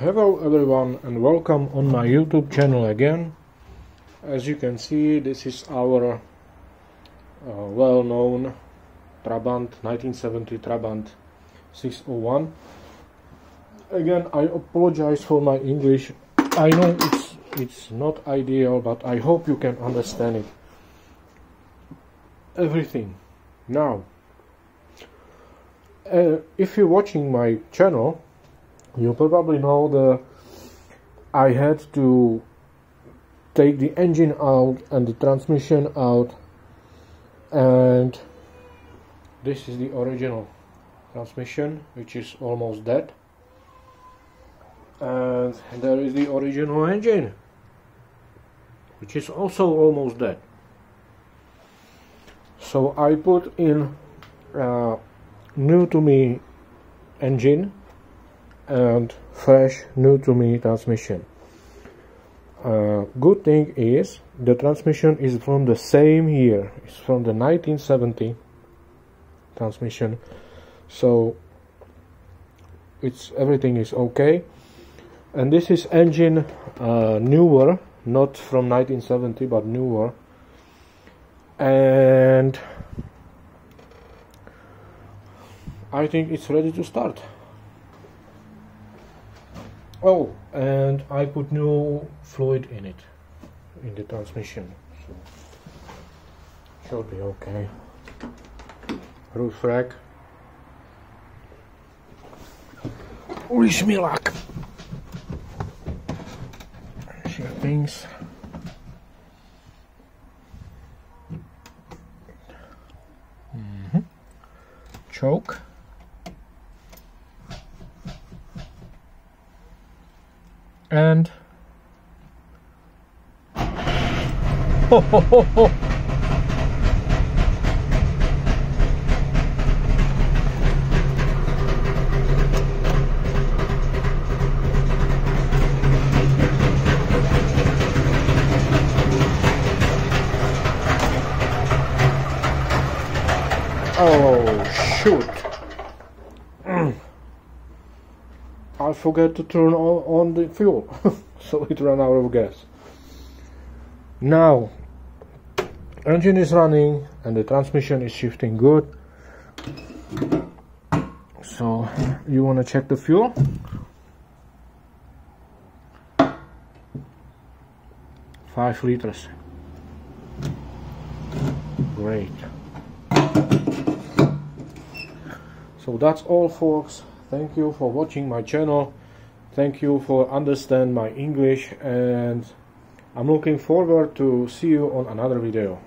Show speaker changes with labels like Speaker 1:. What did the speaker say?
Speaker 1: Hello everyone and welcome on my YouTube channel again. As you can see, this is our well-known Trabant 1970 Trabant 601. Again, I apologize for my English. I know it's not ideal, but I hope you can understand it. Everything. Now, if you're watching my channel, you probably know that I had to take the engine out and the transmission out, and this is the original transmission, which is almost dead, and there is the original engine, which is also almost dead. So I put in new to me engine and fresh new to me transmission. Good thing is the transmission is from the same year. It's from the 1970 transmission, so everything is okay. And this is engine newer, not from 1970 but newer, and I think it's ready to start. Oh, and I put new fluid in it, in the transmission, so should be okay. Roof rack. Wish me luck. Few things. Choke. And oh shoot, I forgot to turn on the fuel, so it ran out of gas. Now engine is running and the transmission is shifting good, so you want to check the fuel. Five liters. Great. So that's all, folks. Thank you for watching my channel. Thank you for understand my English, and I'm looking forward to see you on another video.